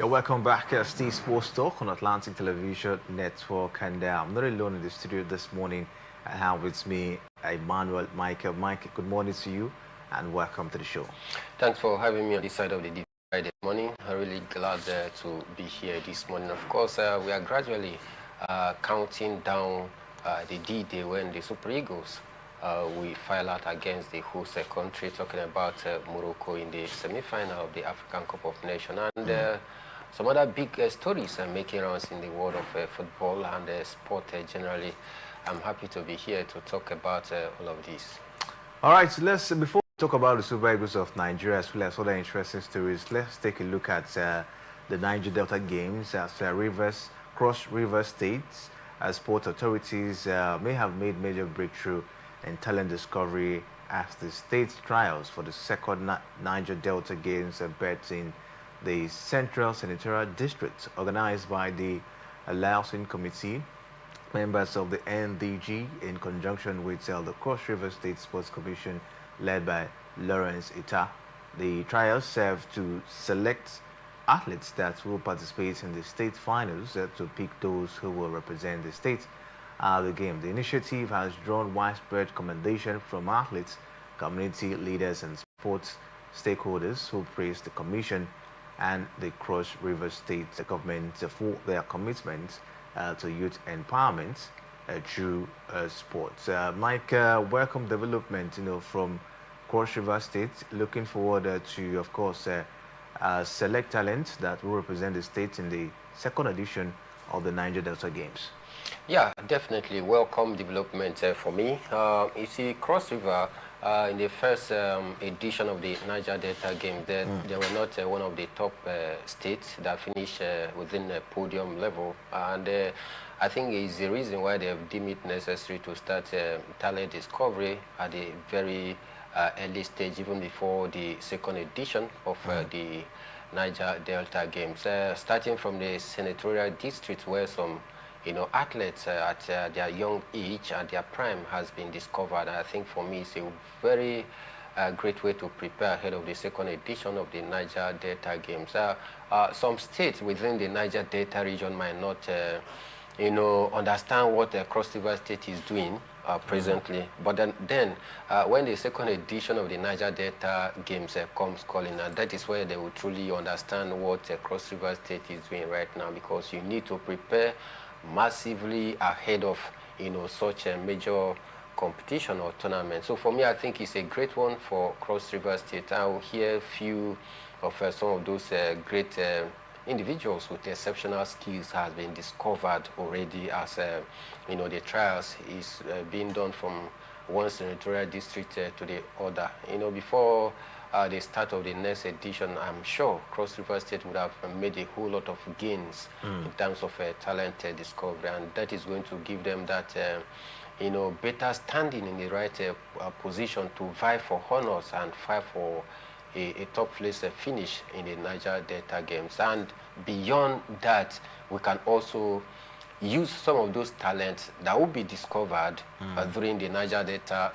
Yeah, welcome back, Steve Sports Talk on Atlantic Television Network, and I'm not alone in the studio this morning. I have with me Emmanuel Michael. Mike, good morning to you, and welcome to the show. Thanks for having me on this side of the divide this morning. I'm really glad to be here this morning. Of course, we are gradually counting down the D-Day when the Super Eagles we file out against the host country, talking about Morocco in the semi-final of the African Cup of Nations. And some other big stories are making rounds in the world of football and sport generally. I'm happy to be here to talk about all of this. All right, so before we talk about the Super Eagles of Nigeria as well as other interesting stories, let's take a look at the Niger Delta Games as Cross River States sport authorities may have made major breakthrough in talent discovery as the state trials for the second Niger Delta Games bet in the Central Senatorial District, organized by the Licensing Committee, members of the NDG, in conjunction with the Cross River State Sports Commission, led by Lawrence Ita. The trials serve to select athletes that will participate in the state finals to pick those who will represent the state at the game. The initiative has drawn widespread commendation from athletes, community leaders, and sports stakeholders who praise the commission and the Cross River State government for their commitment to youth empowerment through sports. Mike, welcome development, from Cross River State. Looking forward to, of course, select talent that will represent the state in the second edition of the Niger Delta Games. Yeah, definitely welcome development for me. You see, Cross River, in the first edition of the Niger Delta Games, they were not one of the top states that finished within the podium level. And I think it's the reason why they have deemed it necessary to start talent discovery at a very early stage, even before the second edition of the Niger Delta Games. Starting from the senatorial district, where some athletes at their young age, at their prime, has been discovered. And I think for me, it's a very great way to prepare ahead of the second edition of the Niger Delta Games. Some states within the Niger Delta region might not, understand what the Cross River State is doing presently. But then when the second edition of the Niger Delta Games comes calling, and that is where they will truly understand what Cross River State is doing right now, because you need to prepare massively ahead of such a major competition or tournament. So for me, I think it's a great one for Cross River State. I will hear a few of some of those great individuals with exceptional skills has been discovered already, as the trials is being done from one senatorial district to the other. Before the start of the next edition, I'm sure Cross River State would have made a whole lot of gains in terms of talent discovery, and that is going to give them that better standing in the right position to vie for honors and fight for a top place finish in the Niger Delta Games. And beyond that, we can also use some of those talents that will be discovered during the Niger Delta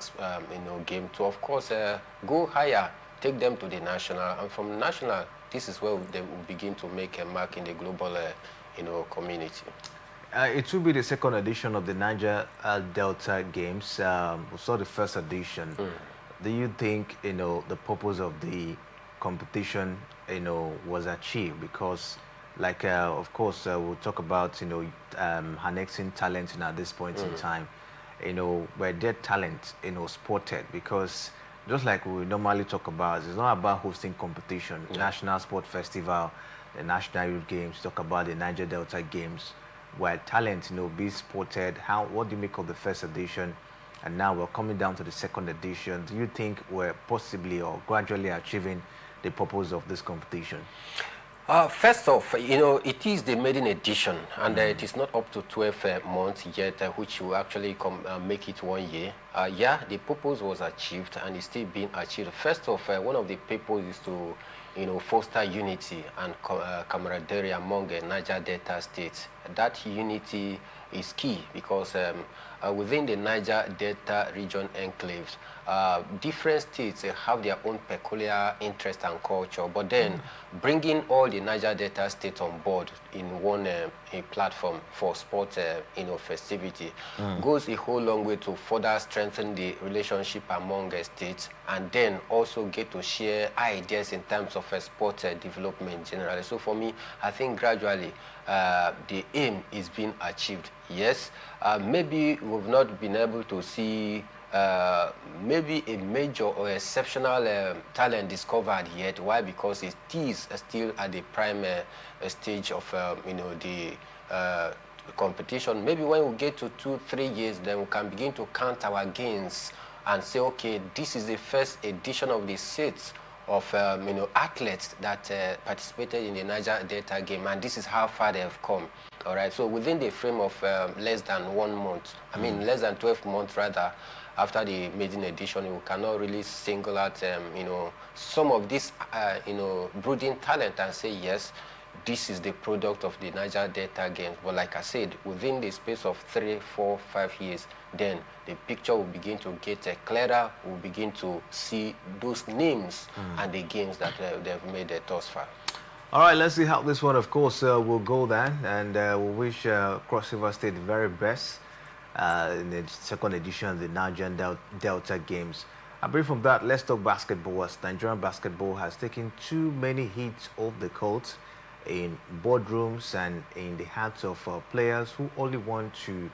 game to, of course, go higher, take them to the national, and from national, this is where they will begin to make a mark in the global community. It will be the second edition of the Niger Delta Games. We saw the first edition. Do you think the purpose of the competition was achieved? Because of course we'll talk about annexing talent at this point in time, where their talent spotted, because just like we normally talk about, it's not about hosting competition, national sport festival, the national youth games, talk about the Niger Delta Games, where talent be spotted. What do you make of the first edition? And now we're coming down to the second edition. Do you think we're possibly or gradually achieving the purpose of this competition? First off, it is the maiden edition, and it is not up to 12 months yet, which will actually make it 1 year. Yeah, the purpose was achieved and is still being achieved. First off, one of the purposes is to, foster unity and camaraderie among Niger Delta states. That unity is key because within the Niger Delta region enclaves, different states have their own peculiar interest and culture, but then bringing all the Niger Delta states on board in one a platform for sport festivity goes a whole long way to further strengthen the relationship among states, and then also get to share ideas in terms of sport development generally. So for me, I think gradually the aim is being achieved. Yes, maybe we've not been able to see maybe a major or exceptional talent discovered yet. Why? Because it is still at the prime stage of the competition. Maybe when we get to 2-3 years, then we can begin to count our gains and say, okay, this is the first edition of the sets of athletes that participated in the Niger Delta game, and this is how far they have come. All right, so within the frame of less than 1 month, I mean less than 12 months rather, after the maiden edition, we cannot really single out some of this brooding talent and say yes, this is the product of the Niger Delta games. But like I said, within the space of 3, 4, 5 years, then the picture will begin to get clearer. We'll begin to see those names and the games that they've made thus far. All right, let's see how this one, of course, will go then. And we wish Cross River State the very best in the second edition of the Niger Delta Games. Apart from that, let's talk basketball. As Nigerian basketball has taken too many hits off the court in boardrooms and in the hearts of players who only want to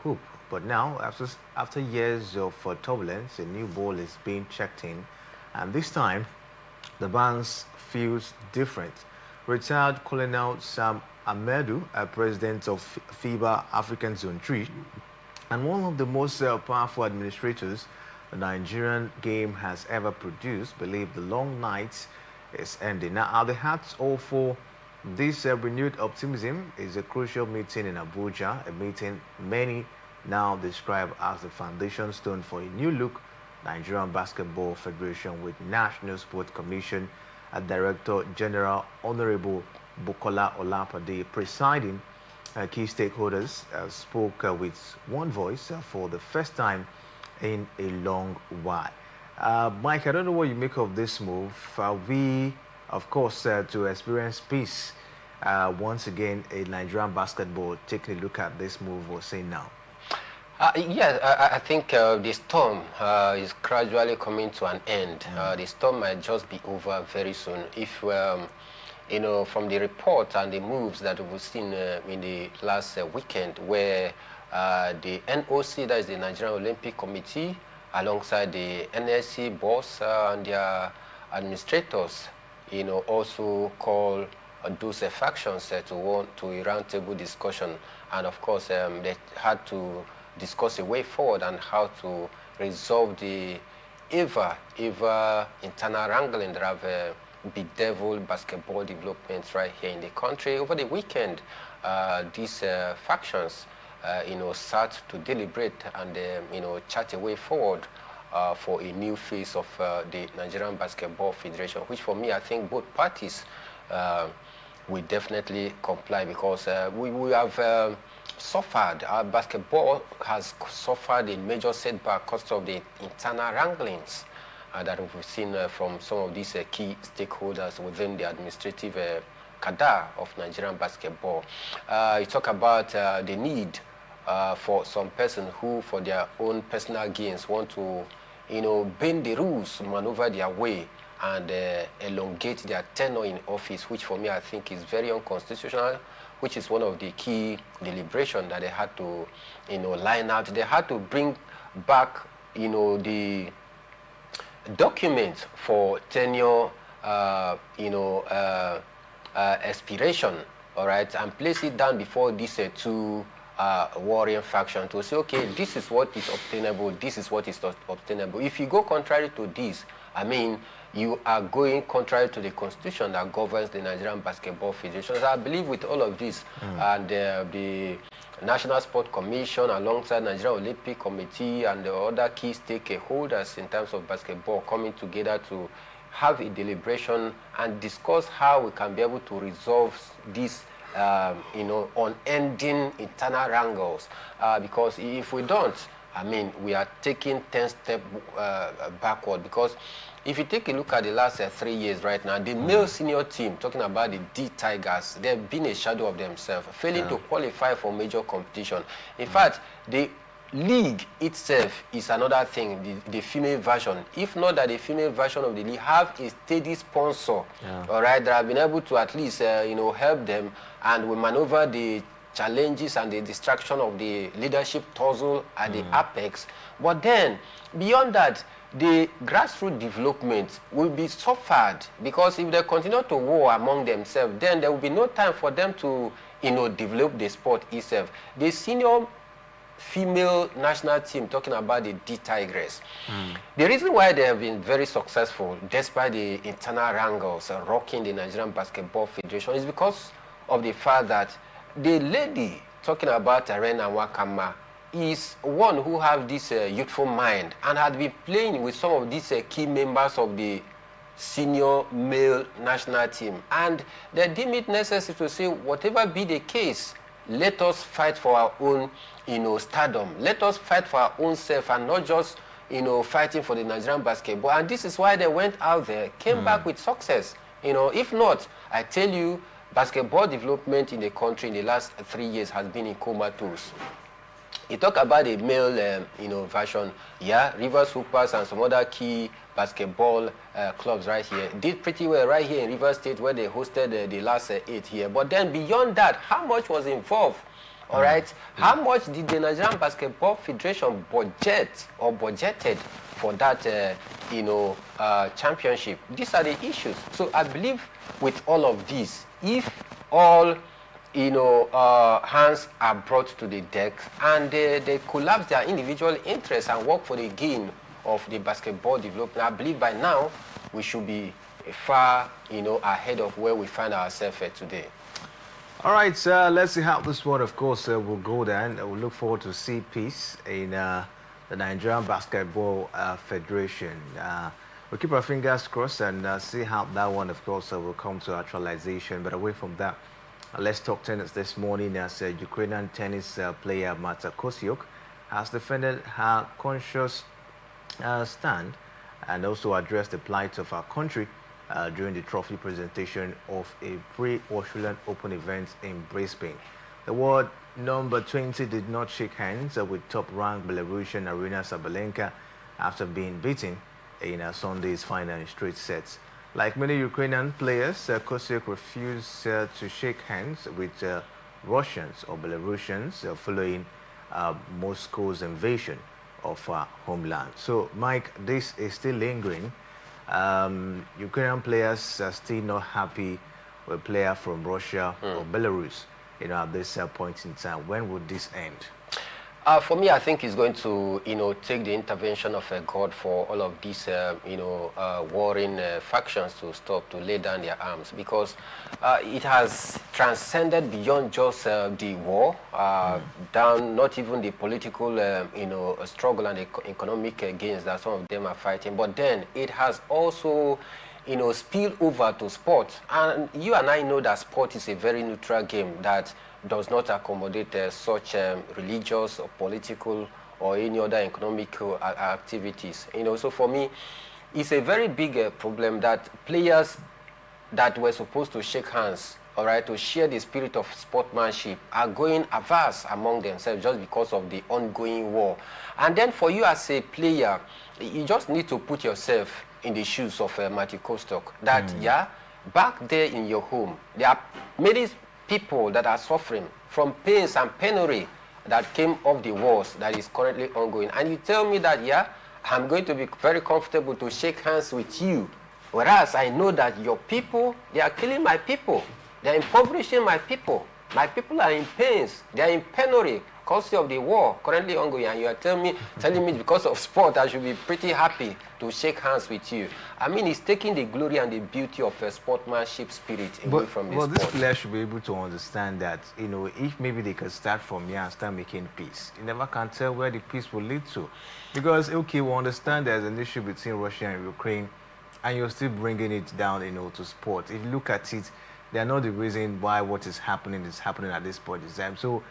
hoop. But now, after years of turbulence, a new ball is being checked in, and this time, the bounce feels different. Retired Colonel Sam Amedu, president of FIBA African Zone 3, and one of the most powerful administrators the Nigerian game has ever produced, believe the long night is ending. Now, at the heart all for this renewed optimism is a crucial meeting in Abuja, a meeting many now describe as the foundation stone for a new look Nigerian Basketball Federation, with National Sports Commission Director General Honorable Bukola Olapade presiding. Key stakeholders spoke with one voice for the first time in a long while. Mike, I don't know what you make of this move. We, of course, to experience peace once again in Nigerian basketball, taking a look at this move we're seeing now. Yes, I think the storm is gradually coming to an end. The storm might just be over very soon. If, from the report and the moves that we've seen in the last weekend, where the NOC, that is the Nigerian Olympic Committee, alongside the NSC boss and their administrators, also call those factions to a roundtable discussion. And of course, they had to discuss a way forward and how to resolve the ever internal wrangling that have bedeviled basketball developments right here in the country. Over the weekend, these factions, sat to deliberate and, chart a way forward for a new phase of the Nigerian Basketball Federation, which for me, I think both parties will definitely comply, because we have suffered, our basketball has suffered a major setback because of the internal wranglings that we've seen from some of these key stakeholders within the administrative cadre of Nigerian basketball. You talk about the need for some person who, for their own personal gains, want to, bend the rules, maneuver their way, and elongate their tenure in office, which for me I think is very unconstitutional, which is one of the key deliberations that they had to, line out. They had to bring back, the documents for tenure, expiration, all right, and place it down before these two warring factions to say, okay, this is what is obtainable, this is what is not obtainable. If you go contrary to this, I mean, you are going contrary to the constitution that governs the Nigerian Basketball Federation. So I believe with all of this, and the National Sport Commission alongside Nigerian Olympic Committee and the other key stakeholders in terms of basketball coming together to have a deliberation and discuss how we can be able to resolve this unending internal wrangles, because if we don't, I mean, we are taking 10 steps backward. Because if you take a look at the last 3 years right now, the male senior team, talking about the D Tigers, they've been a shadow of themselves, failing to qualify for major competition. In fact, the league itself is another thing, the female version. If not that the female version of the league have a steady sponsor, all right, that have been able to at least, help them, and we maneuver the challenges and the distraction of the leadership tussle at the apex. But then, beyond that, the grassroots development will be suffered, because if they continue to war among themselves, then there will be no time for them to, develop the sport itself. The senior female national team, talking about the D Tigress, the reason why they have been very successful, despite the internal wrangles rocking the Nigerian Basketball Federation, is because of the fact that the lady, talking about Irene Wakama, is one who have this youthful mind and had been playing with some of these key members of the senior male national team. And they deem it necessary to say, whatever be the case, let us fight for our own, stardom. Let us fight for our own self and not just, fighting for the Nigerian basketball. And this is why they went out there, came back with success. If not, I tell you, basketball development in the country in the last 3 years has been in comatose. You talk about the male, version. Yeah, Rivers Hoopers and some other key basketball clubs right here did pretty well right here in Rivers State, where they hosted the last 8 here. But then beyond that, how much was involved? All right, how much did the Nigerian Basketball Federation budgeted for that, championship? These are the issues. So I believe with all of this, if all hands are brought to the deck and they collapse their individual interests and work for the gain of the basketball development, I believe by now we should be far, ahead of where we find ourselves today. All right, let's see how this one, of course, will go then. We'll look forward to see peace in the Nigerian Basketball Federation. We'll keep our fingers crossed and see how that one, of course, will come to actualization. But away from that, let's talk tennis this morning, as Ukrainian tennis player Marta Kostyuk has defended her conscious stand and also addressed the plight of our country during the trophy presentation of a pre-Australian Open event in Brisbane. The world number 20 did not shake hands with top-ranked Belarusian Aryna Sabalenka after being beaten in Sunday's final in straight sets. Like many Ukrainian players, Kostyuk refused to shake hands with Russians or Belarusians following Moscow's invasion of our homeland. So, Mike, this is still lingering. Ukrainian players are still not happy with a player from Russia or Belarus, at this point in time. When would this end? For me, I think it's going to, take the intervention of God for all of these, warring factions to stop, to lay down their arms, because it has transcended beyond just the war, down not even the political, struggle and the economic gains that some of them are fighting, but then it has also, spilled over to sport. And you and I know that sport is a very neutral game that does not accommodate such religious or political or any other economic activities. So for me, it's a very big problem that players that were supposed to shake hands, all right, to share the spirit of sportsmanship, are going averse among themselves just because of the ongoing war. And then for you as a player, you just need to put yourself in the shoes of Matthew Kostyuk, that, back there in your home, there are many people that are suffering from pains and penury that came off the wars that is currently ongoing. And you tell me that, I'm going to be very comfortable to shake hands with you, whereas I know that your people, they are killing my people. They are impoverishing my people. My people are in pains. They are in penury. courtesy of the war currently ongoing, and you are telling me because of sport, I should be pretty happy to shake hands with you. I mean, it's taking the glory and the beauty of a sportsmanship spirit away from the sport. This player should be able to understand that, you know, if maybe they can start from here and start making peace, you never can tell where the peace will lead to. Because, okay, we understand there's an issue between Russia and Ukraine, and you're still bringing it down, you know, to sport. If you look at it, they are not the reason why what is happening at this point in time. So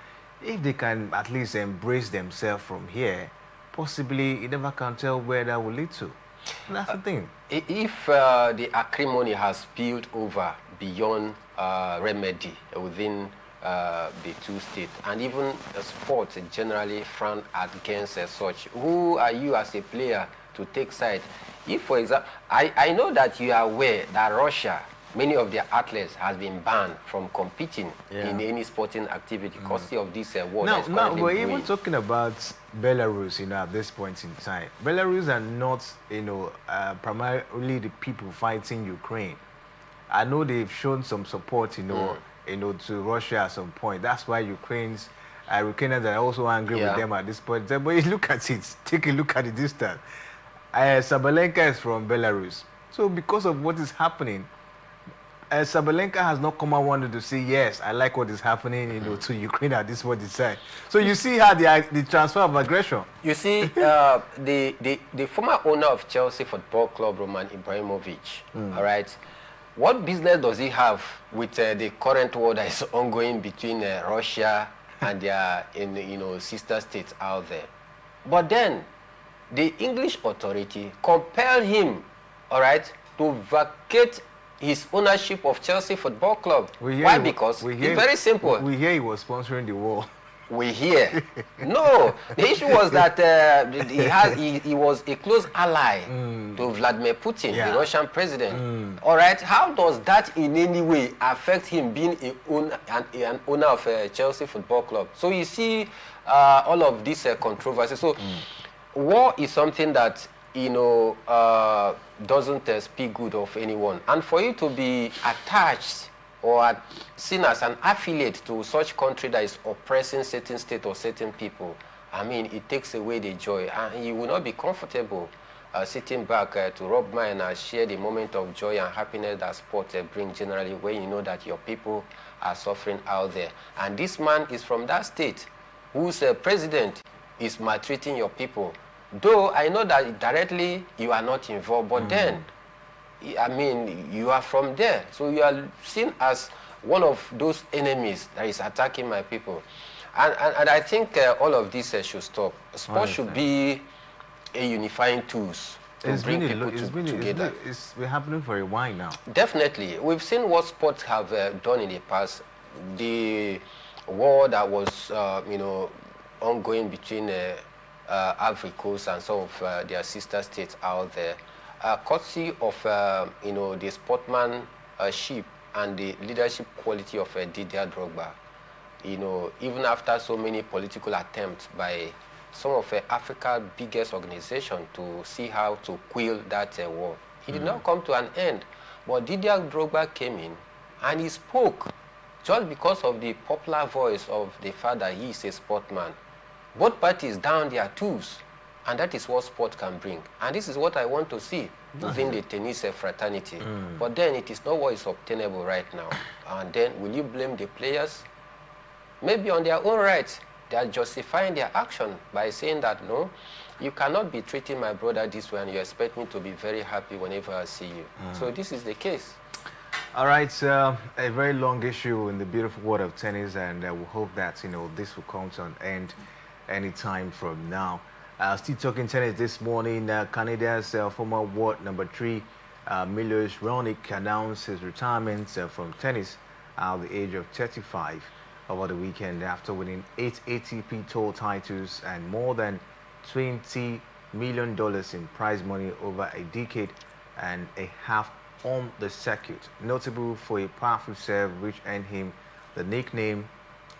if they can at least embrace themselves from here, possibly you never can tell where that will lead to. And that's the thing. If the acrimony has spilled over beyond remedy within the two states, and even sports generally frown against such, who are you as a player to take side? If, for example, I know that you are aware that Russia, many of their athletes has been banned from competing in any sporting activity because of this war. Now, we're even talking about Belarus, you know, at this point in time. Belarus are not, you know, primarily the people fighting Ukraine. I know they've shown some support, you know, to Russia at some point. That's why Ukrainians are also angry with them at this point. But you look at it, take a look at the distance. Sabalenka is from Belarus. So because of what is happening, Sabalenka has not come out wanted to say, yes, I like what is happening, you know, to Ukraine at this point in time. So you see how the transfer of aggression. You see, the former owner of Chelsea Football Club, Roman Ibrahimovic, all right, what business does he have with the current war that is ongoing between Russia and their sister states out there? But then, the English authority compelled him, all right, to vacate his ownership of Chelsea Football Club. Why? Because it's very simple. We hear he was sponsoring the war. We hear. No, the issue was that he was a close ally to Vladimir Putin, the Russian president. All right, how does that in any way affect him being an owner of Chelsea Football Club? So you see all of this controversy. So war is something that, you know, doesn't speak good of anyone. And for you to be attached or seen as an affiliate to such country that is oppressing certain state or certain people, I mean, it takes away the joy. And you will not be comfortable sitting back to rub mine and share the moment of joy and happiness that sport brings generally, when you know that your people are suffering out there. And this man is from that state whose president is maltreating your people. Though I know that directly you are not involved, but then, I mean, you are from there. So you are seen as one of those enemies that is attacking my people. And I think all of this should stop. Sport should be a unifying tool to bring people together. It's been happening for a while now. Definitely. We've seen what sports have done in the past. The war that was, you know, ongoing between Ivory Coast and some of their sister states out there, courtesy of you know, the sportsmanship and the leadership quality of Didier Drogba. You know, even after so many political attempts by some of Africa's biggest organizations to see how to quell that war, it did not come to an end. But Didier Drogba came in and he spoke just because of the popular voice of the fact that he is a sportsman. Both parties down their tools, and that is what sport can bring. And this is what I want to see within the tennis fraternity. But then it is not what is obtainable right now. And then will you blame the players? Maybe on their own rights, they are justifying their action by saying that, no, you cannot be treating my brother this way and you expect me to be very happy whenever I see you. So this is the case. All right, a very long issue in the beautiful world of tennis, and we hope that, you know, this will come to an end anytime from now. Still talking tennis this morning, Canada's former world number 3, Milos Raonic, announced his retirement from tennis at the age of 35 over the weekend after winning 8 ATP Tour titles and more than $20 million in prize money over a decade and a half on the circuit. Notable for a powerful serve which earned him the nickname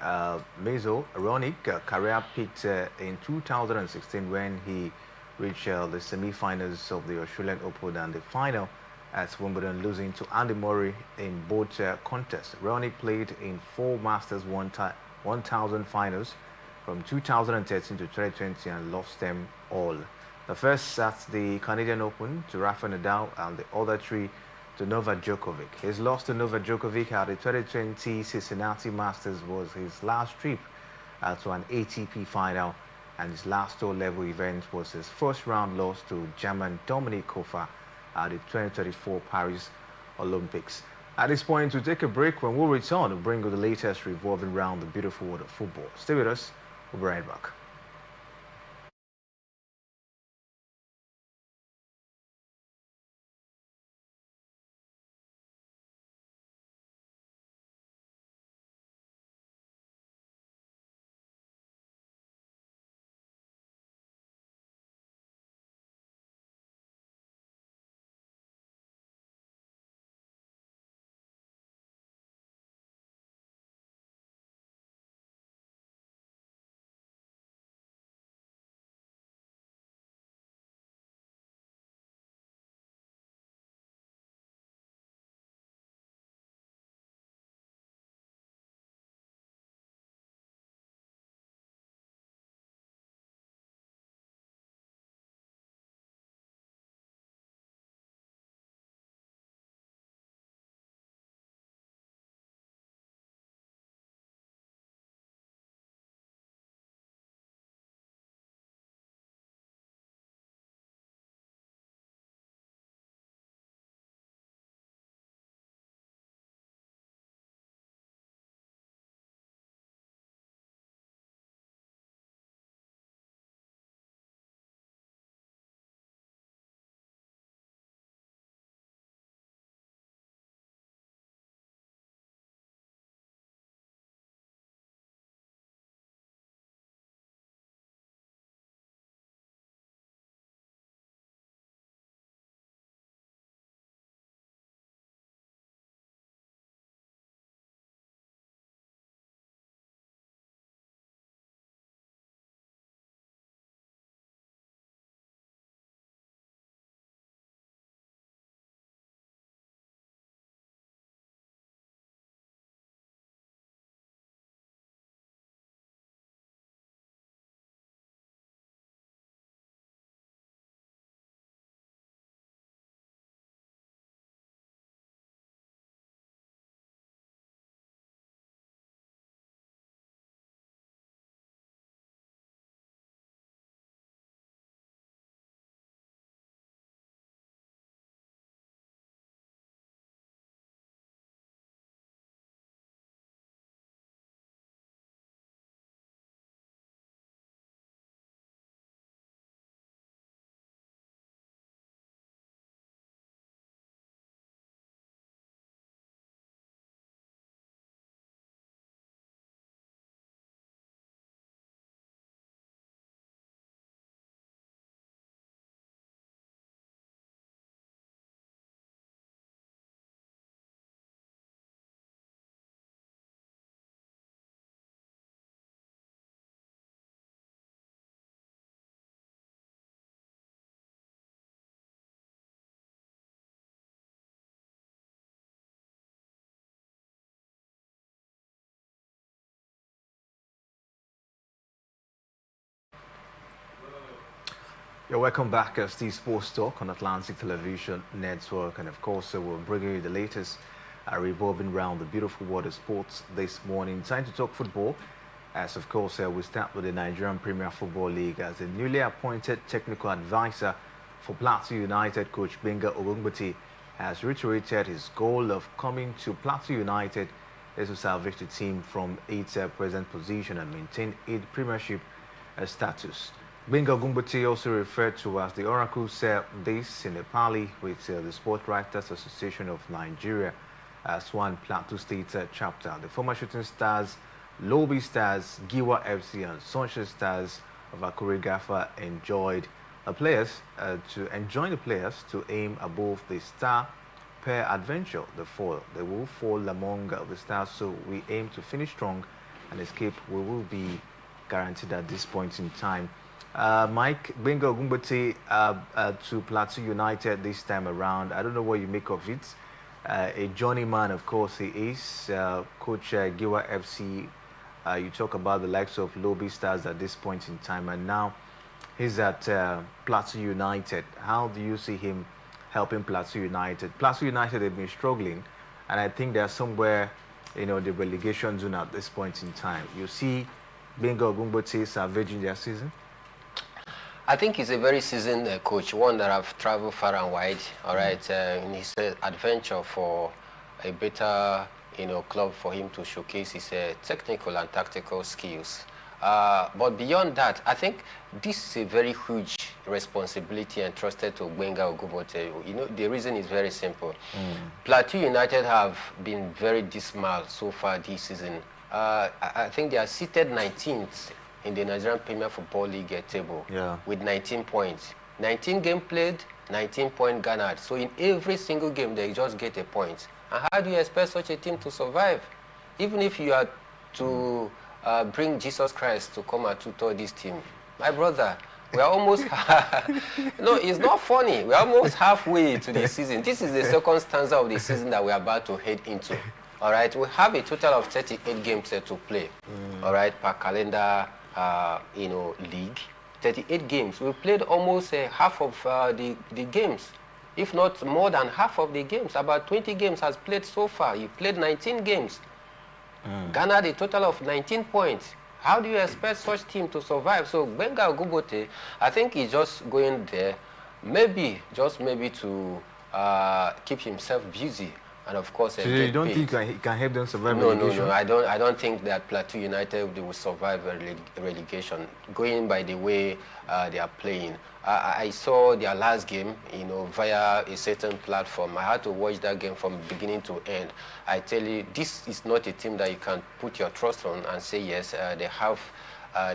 Meso Raonic. Career peaked in 2016 when he reached the semi-finals of the Australian Open and the final at Wimbledon, losing to Andy Murray in both contests. Raonic played in 4 Masters 1000 finals from 2013 to 2020 and lost them all. The first at the Canadian Open to Rafa Nadal and the other three to Novak Djokovic. His loss to Novak Djokovic at the 2020 Cincinnati Masters was his last trip to an ATP final, and his last tour-level event was his first round loss to German Dominik Kofa at the 2034 Paris Olympics. At this point, we'll take a break. When we return, we'll bring you the latest revolving around the beautiful world of football. Stay with us. We'll be right back. You're welcome back as the Sports Talk on Atlantic Television Network, and of course we're bringing you the latest revolving around the beautiful world of sports this morning. Time to talk football, as of course we start with the Nigerian Premier Football League, as the newly appointed technical advisor for Plateau United, coach Benga Ogungbati, has reiterated his goal of coming to Plateau United is to salvage the team from its present position and maintain its Premiership status. Benga Ogungbati also referred to as the Oracle said this in a parley with the Sport Writers Association of Nigeria, Swan Plateau State chapter. The former Shooting Stars, Lobby Stars, Giwa FC and Sunshine Stars of our choreographer enjoined the players to aim above the star per adventure. They will fall among the stars, so we aim to finish strong and escape. We will be guaranteed at this point in time. Mike, Benga Ogungbati to Plateau United this time around. I don't know what you make of it. A journeyman, of course, he is. Coach Giwa FC You talk about the likes of Lobby Stars at this point in time, and now he's at Plateau United. How do you see him helping Plateau United? Plateau United have been struggling, and I think they're somewhere, the relegation zone at this point in time. You see Benga Ogumbote savaging their season? I think he's a very seasoned coach, one that have traveled far and wide, all right, in his adventure for a better, club for him to showcase his technical and tactical skills. But beyond that, I think this is a very huge responsibility entrusted to Benga Ogumbote. The reason is very simple. Plateau United have been very dismal so far this season. I think they are seated 19th in the Nigerian Premier Football League table with 19 points. 19 games played, 19 points garnered. So in every single game, they just get a point. And how do you expect such a team to survive? Even if you are to bring Jesus Christ to come and tutor this team. My brother, we are almost... No, it's not funny. We are almost halfway to the season. This is the second stanza of the season that we are about to head into. All right, we have a total of 38 games to play, all right, per calendar, league. 38 games. We played almost half of the games, if not more than half of the games. About 20 games has played so far. You played 19 games. Garnered a total of 19 points. How do you expect such team to survive? So Benga Ogumbote, I think he's just going there, just maybe to keep himself busy. And of course, so you don't think he can help them survive relegation? No. I don't think that Plateau United will survive relegation. Going by the way they are playing, I saw their last game, via a certain platform. I had to watch that game from beginning to end. I tell you, this is not a team that you can put your trust on and say yes, they have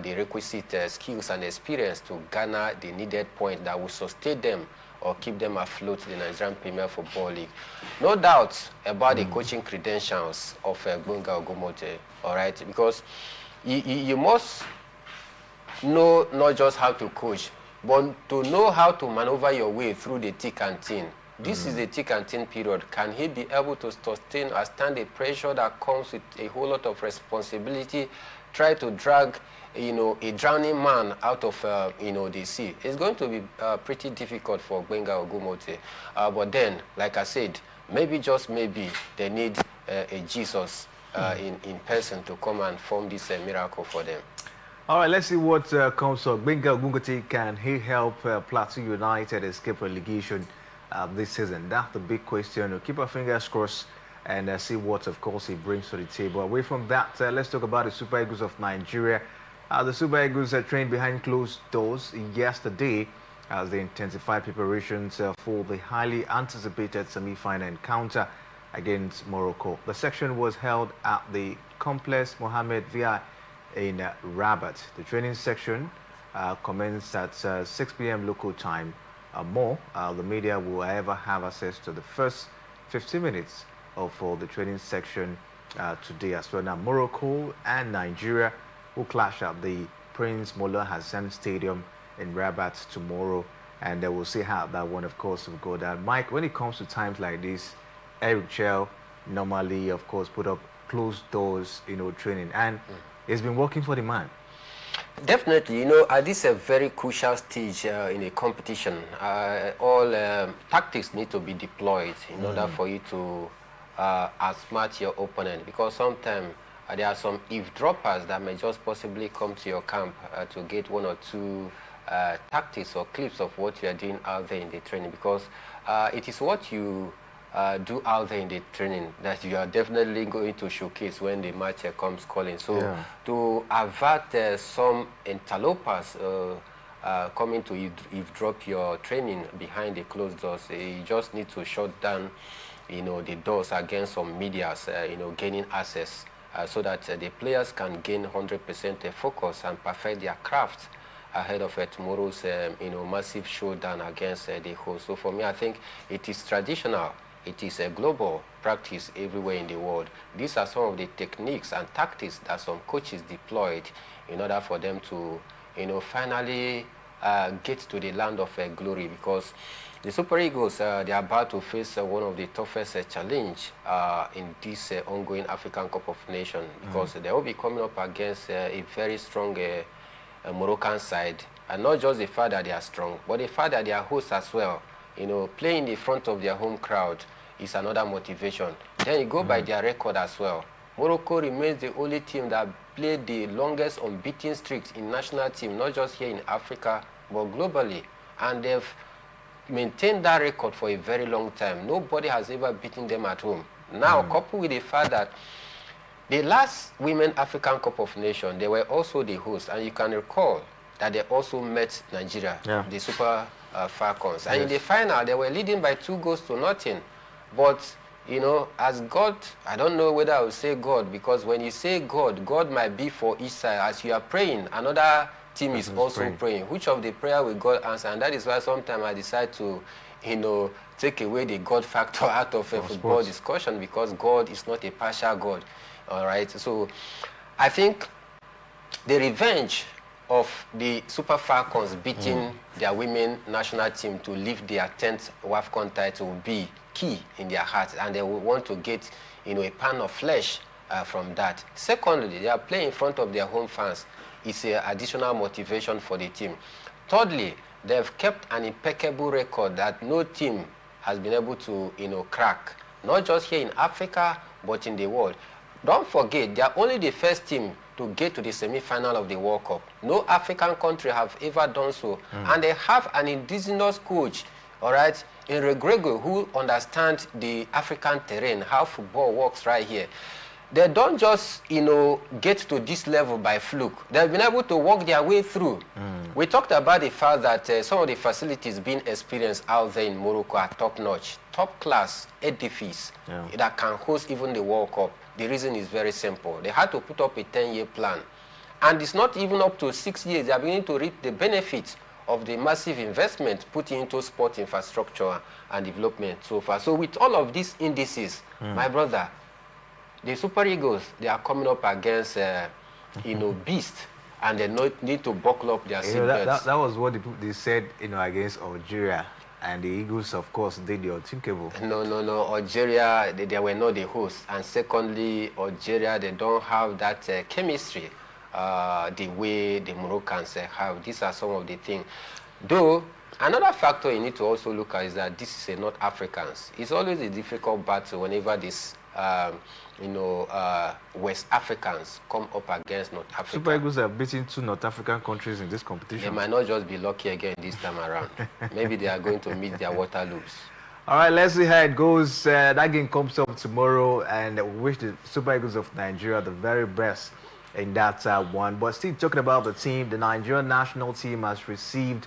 the requisite skills and experience to garner the needed point that will sustain them or keep them afloat in the Nigerian Premier Football League. No doubt about the coaching credentials of Benga Ogumbote, all right? Because you must know not just how to coach, but to know how to maneuver your way through the thick and thin. This is the thick and thin period. Can he be able to sustain or stand the pressure that comes with a whole lot of responsibility, try to drag a drowning man out of the sea? It's going to be pretty difficult for Benga Ogumbote. But then, like I said, maybe just maybe they need a Jesus in person to come and form this miracle for them. All right, let's see what comes up. Benga Ogumbote, can he help Plateau United escape relegation this season? That's the big question. We'll keep our fingers crossed and see what, of course, he brings to the table. Away from that, let's talk about the Super Eagles of Nigeria. The Super Eagles trained behind closed doors yesterday as they intensified preparations for the highly anticipated semi-final encounter against Morocco. The section was held at the Complex Mohammed VI in Rabat. The training section commenced at 6 p.m. local time. The media will however have access to the first 15 minutes of the training section today as well. Now, Morocco and Nigeria will clash at the Prince Moulay Hassan Stadium in Rabat tomorrow, and we'll see how that one, of course, will go down. Mike, when it comes to times like this, Eric Chell normally, of course, put up closed doors, training, and it's been working for the man. Definitely, at this very crucial stage in a competition, all tactics need to be deployed in order for you to outsmart your opponent, because sometimes there are some eavesdroppers that may just possibly come to your camp to get one or two tactics or clips of what you are doing out there in the training, because it is what you do out there in the training that you are definitely going to showcase when the match comes calling. So to avert some interlopers coming to eavesdrop your training behind the closed doors, you just need to shut down the doors against some medias gaining access, so that the players can gain 100% focus and perfect their craft ahead of tomorrow's massive showdown against the host. So for me, I think it is traditional. It is a global practice everywhere in the world. These are some of the techniques and tactics that some coaches deployed in order for them to finally get to the land of glory, because The Super Eagles, they are about to face one of the toughest challenge in this ongoing African Cup of Nations, because they will be coming up against a very strong Moroccan side, and not just the fact that they are strong, but the fact that they are hosts as well. You know, playing in front of their home crowd is another motivation. Then you go by their record as well. Morocco remains the only team that played the longest unbeaten streaks in national team, not just here in Africa, but globally. And they've maintained that record for a very long time. Nobody has ever beaten them at home. Now, coupled with the fact that the last Women African Cup of Nations, they were also the hosts, and you can recall that they also met Nigeria, the Super Falcons. And in the final, they were leading by 2-0. But, you know, as God, I don't know whether I will say God, because when you say God, God might be for each side. As you are praying, another team is also praying. Which of the prayer will God answer? And that is why sometimes I decide to, you know, take away the God factor out of a football discussion, because God is not a partial God. All right. So I think the revenge of the Super Falcons beating their women national team to lift their 10th WAFCON title will be key in their hearts, and they will want to get, you know, a pound of flesh from that. Secondly, they are playing in front of their home fans. It's an additional motivation for the team. Thirdly, they've kept an impeccable record that no team has been able to, you know, crack, not just here in Africa, but in the world. Don't forget, they are only the first team to get to the semi-final of the World Cup. No African country have ever done so. And they have an indigenous coach, all right, in Regrego, who understands the African terrain, how football works right here. They don't just, you know, get to this level by fluke. They've been able to work their way through. We talked about the fact that some of the facilities being experienced out there in Morocco are top-notch, top-class edifice that can host even the World Cup. The reason is very simple. They had to put up a 10-year plan. And it's not even up to 6 years. They are beginning to reap the benefits of the massive investment put into sport infrastructure and development so far. So with all of these indices, my brother, the Super Eagles, they are coming up against, you know, beast, and they need to buckle up their seatbelts. That was what they said, you know, against Algeria. And the Eagles, of course, did the unthinkable. No. Algeria, they were not the hosts. And secondly, Algeria, they don't have that chemistry the way the Moroccans have. These are some of the things. Though, another factor you need to also look at is that this is a North Africans. It's always a difficult battle whenever this, you know, West Africans come up against North Africa. Super Eagles have beaten 2 North African countries in this competition. They might not just be lucky again this time around. Maybe they are going to meet their Waterloos. All right, let's see how it goes. That game comes up tomorrow, and we wish the Super Eagles of Nigeria the very best in that one. But still talking about the team, the Nigerian national team has received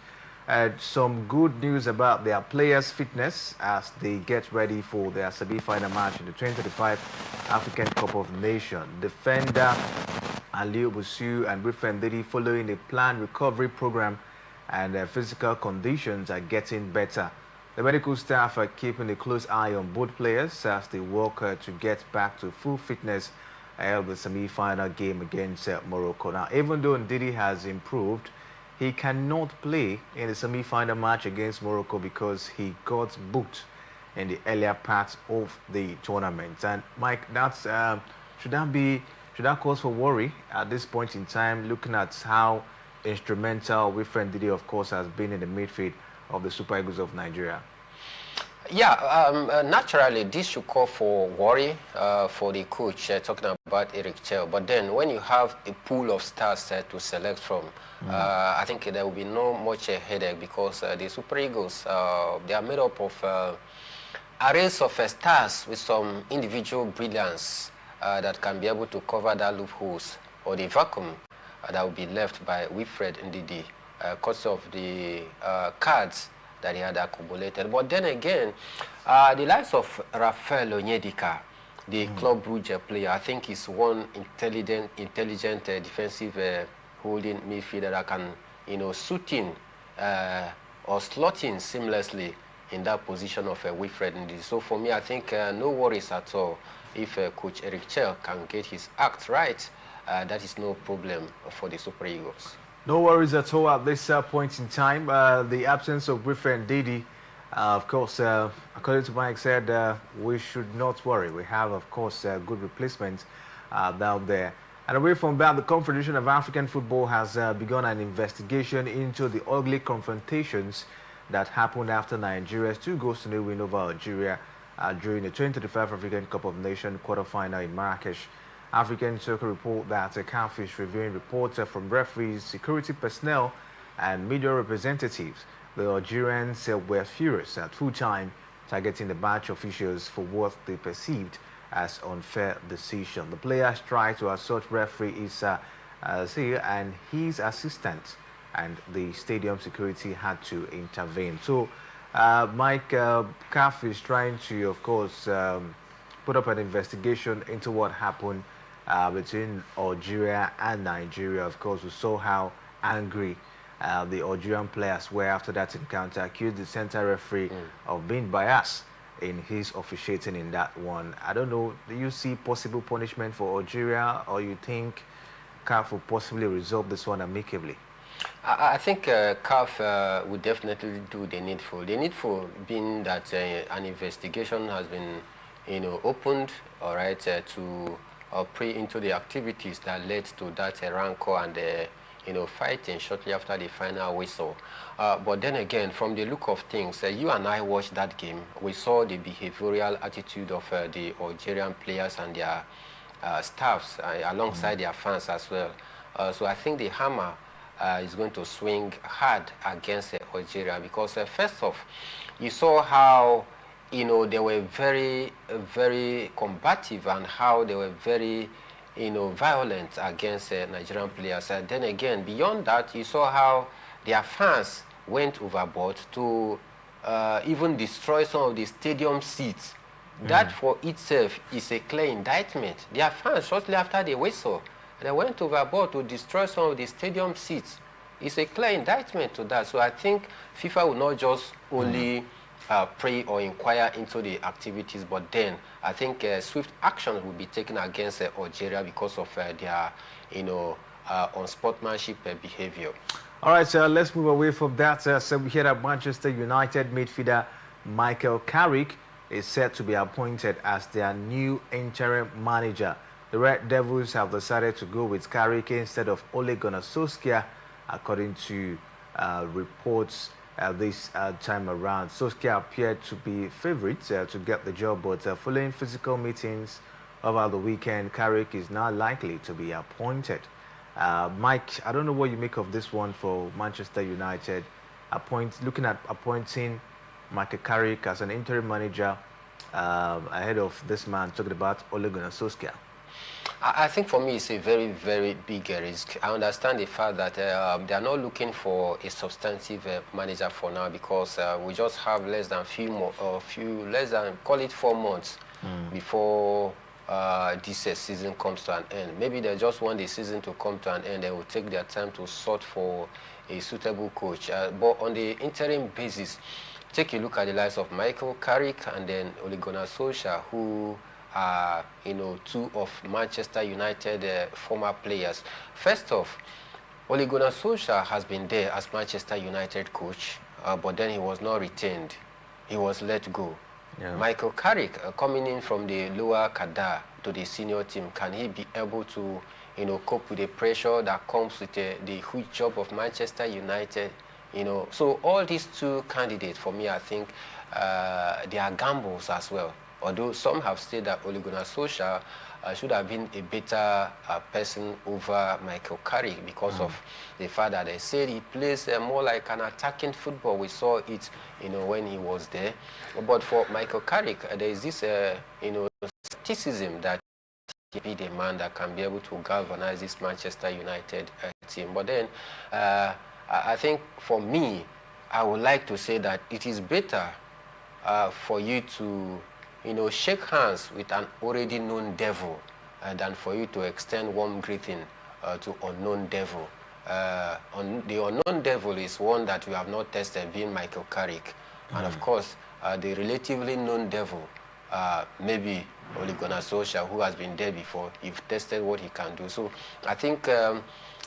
some good news about their players' fitness as they get ready for their semi-final match in the 2025 African Cup of Nations. Defender Aliou Busu and Wilfred Ndidi, following a planned recovery program, and their physical conditions are getting better. The medical staff are keeping a close eye on both players as they work to get back to full fitness ahead of the semi-final game against Morocco. Now, even though Ndidi has improved, he cannot play in the semi-final match against Morocco because he got booked in the earlier part of the tournament. And Mike, that's should that cause for worry at this point in time, looking at how instrumental Wilfred Ndidi, of course, has been in the midfield of the Super Eagles of Nigeria? Yeah, naturally, this should call for worry for the coach, talking about Eric Chell. But then when you have a pool of stars to select from, I think there will be no much headache, because the Super Eagles, they are made up of arrays of stars with some individual brilliance that can be able to cover that loopholes or the vacuum that will be left by Wilfred Ndidi because of the cards that he had accumulated. But then again, the likes of Rafael Onyedika, the Club Brugge player, I think is one intelligent defensive holding midfielder that can, you know, suit in or slot in seamlessly in that position of Wilfred Ndidi. So for me, I think no worries at all. If Coach Eric Chell can get his act right, that is no problem for the Super Eagles. No worries at all at this point in time. The absence of Wilfred Ndidi Of course, according to Mike said, we should not worry. We have, of course, good replacements down there. And away from that, the Confederation of African Football has begun an investigation into the ugly confrontations that happened after Nigeria's 2-0 win over Algeria during the 2025 African Cup of Nations quarterfinal in Marrakesh. African Circle report that a CAF is reviewing reports from referees, security personnel, and media representatives. The Algerians were furious at full time, targeting the match officials for what they perceived as unfair decision. The players tried to assault referee Issa and his assistant, and the stadium security had to intervene. So, Mike, CAF is trying to, of course, put up an investigation into what happened between Algeria and Nigeria. Of course, we saw how angry the Algerian players were after that encounter, accused the center referee of being biased in his officiating in that one. I don't know, do you see possible punishment for Algeria, or you think CAF will possibly resolve this one amicably? I think CAF would definitely do the needful. The needful being that an investigation has been, opened, all right, to pray into the activities that led to that rancor and fighting shortly after the final whistle. But then again, from the look of things, you and I watched that game. We saw the behavioral attitude of the Algerian players and their staffs alongside their fans as well. So I think the hammer is going to swing hard against Algeria because first off, you saw how they were very, very combative and how they were very violent against Nigerian players. Then again, beyond that, you saw how their fans went overboard to even destroy some of the stadium seats. That for itself is a clear indictment. Their fans, shortly after the whistle, they went overboard to destroy some of the stadium seats. It's a clear indictment to that. So I think FIFA will not just only pray or inquire into the activities, but then I think swift action will be taken against Algeria because of their, unsportsmanship behavior. All right, so let's move away from that. So we hear that Manchester United midfielder Michael Carrick is set to be appointed as their new interim manager. The Red Devils have decided to go with Carrick instead of Ole Gunnar Solskjaer, according to reports this time around. Solskjaer appeared to be favorites to get the job, but following physical meetings over the weekend, Carrick is now likely to be appointed. Mike, I don't know what you make of this one for Manchester United, looking at appointing Michael Carrick as an interim manager ahead of this man talking about Ole Gunnar Solskjaer. I think for me it's a very, very big risk. I understand the fact that they are not looking for a substantive manager for now because we just have less than call it 4 months before this season comes to an end. Maybe they just want the season to come to an end. They will take their time to sort for a suitable coach. But on the interim basis, take a look at the likes of Michael Carrick and then Ole Gunnar Solskjaer, who are, two of Manchester United former players. First off, Ole Gunnar Solskjaer has been there as Manchester United coach, but then he was not retained. He was let go. Yeah. Michael Carrick, coming in from the lower cadre to the senior team, can he be able to, cope with the pressure that comes with the huge job of Manchester United? So all these two candidates, for me, I think they are gambles as well. Although some have said that Ole Gunnar Solskjaer should have been a better person over Michael Carrick because of the fact that they said he plays more like an attacking football. We saw it, when he was there. But for Michael Carrick, there is this, skepticism that he be the man that can be able to galvanize this Manchester United team. But then, I think for me, I would like to say that it is better for you to shake hands with an already known devil than for you to extend warm greeting to unknown devil. The unknown devil is one that we have not tested, being Michael Carrick. And of course, the relatively known devil maybe Ole Gunnar Solskjaer, who has been there before, you've tested what he can do. So I think,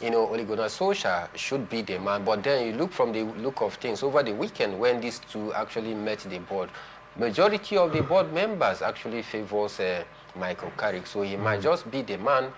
you know, Ole Gunnar Solskjaer should be the man. But then you look from the look of things, over the weekend when these two actually met the board, majority of the board members actually favors Michael Carrick. So he might just be the man.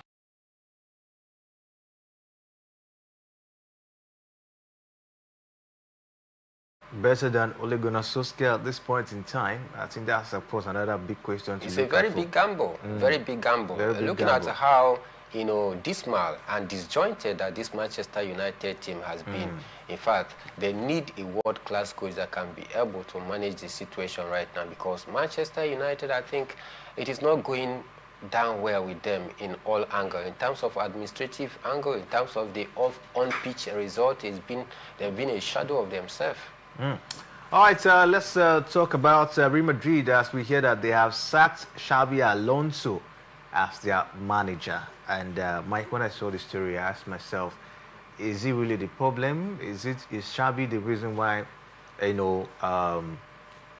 Better than Ole Gunnar Solskjaer at this point in time? I think that's, of course, another big question to It's look a very at big gamble, very big gamble. Very big Looking gamble. at how, you know, dismal and disjointed that this Manchester United team has been. In fact, they need a world-class coach that can be able to manage the situation right now, because Manchester United, I think, it is not going down well with them in all angles. In terms of administrative angle, in terms of the on-pitch result, they've been a shadow of themselves. All right, let's talk about Real Madrid, as we hear that they have sacked Xabi Alonso as their manager. And Mike, when I saw the story, I asked myself, is he really the problem? Is Xabi the reason why, you know,